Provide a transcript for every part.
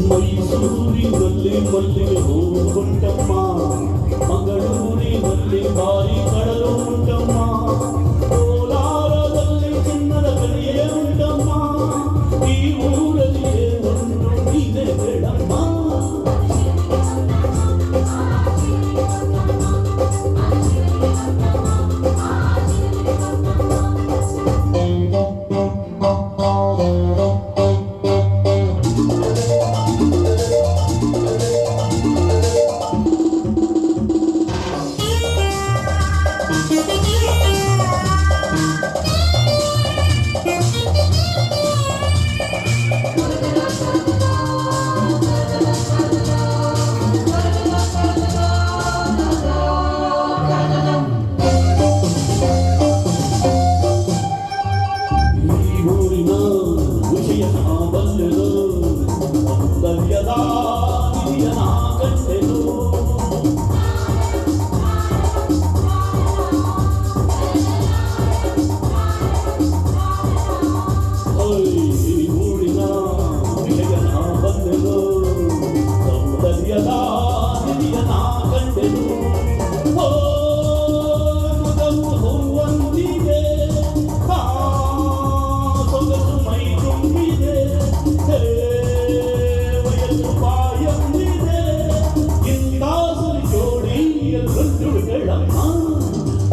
ಮೈಸೂರಿನಲ್ಲಿ ಮಲ್ಲಿಗೆ ಹೂವು ಉಂಟಮ್ಮ, ಮಂಗಳೂರಿನಲ್ಲಿ ಬಾರಿ ಕಡಲು ಉಂಟಮ್ಮ, ಕೋಲಾರದಲ್ಲಿ ಚಿನ್ನದ ಗಣಿಯೇ ಉಂಟಮ್ಮ, ಈ ಊರಲ್ಲಿಯೇ ಒಂದು ನೀನೇ ಬೇಡಮ್ಮ.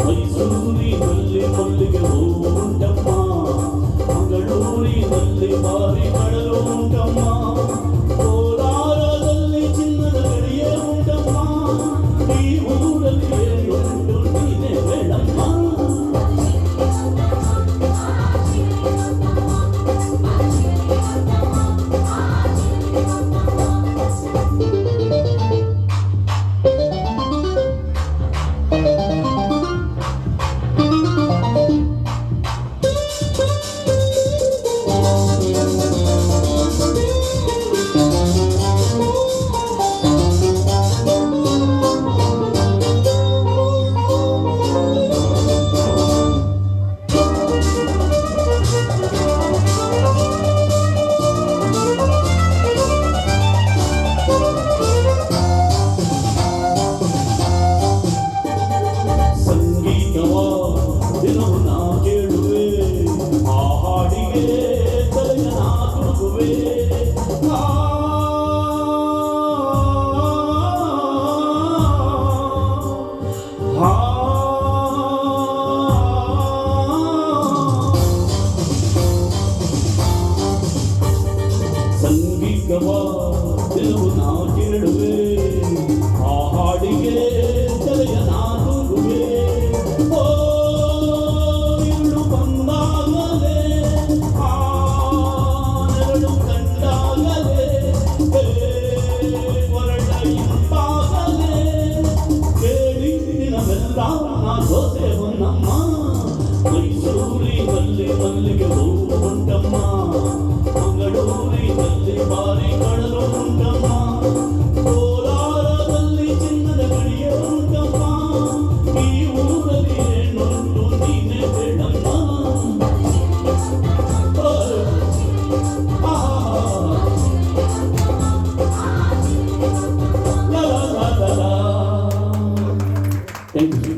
ಮೈಸೂರಿನಲ್ಲಿ ಮಲ್ಲಿಗೆ ಹೂವು ಉಂಟಮ್ಮ, ಮಂಗಳೂರಿನಲ್ಲಿ ಬಾರಿ ಕಡಲು ಉಂಟಮ್ಮ, ಕೋಲಾರದಲ್ಲಿ ಚಿನ್ನದ ಗಡಿಯೇ ಉಂಟಮ್ಮ, ಈ ಊರಲ್ಲಿ ಉಂಟು ನೀನೇ ಬೇಡಮ್ಮ. ಸಂಗೀತವಾ ಕೆಲವು ನಾ ಕೇಳುವೆ, ಆ ಹಾಡಿಗೆ ತಲೆಯ ನಾನುಗುವೆ. ಓ ಇರುಳು ಬಂದಾಗಲೇ, ಆ ನೆರಳು ಕಂಡಾಗಲೇ, ಹೊರಟ ಇಂಪಾಗಲೇ, ಕೇಳಿ ದಿನವೆಲ್ಲ ನಾ ಸೋತೆ ಹೊನ್ನಮ್ಮ. ಮೈಸೂರಿನಲ್ಲಿ ಮಲ್ಲಿಗೆ ಹೂವು ಉಂಟಮ್ಮ, ಮಂಗಳೂರಿನಲ್ಲಿ ಬಾರಿ ಕಡಲು ಉಂಟಮ್ಮ, ಕೋಲಾರದಲ್ಲಿ ಚಿನ್ನದ ಗಡಿಯೇ ಉಂಟಮ್ಮ, ಈ ಊರಲ್ಲಿ ಏನುಂಟು ನೀನೇ ಬೇಡಮ್ಮ. Thank you.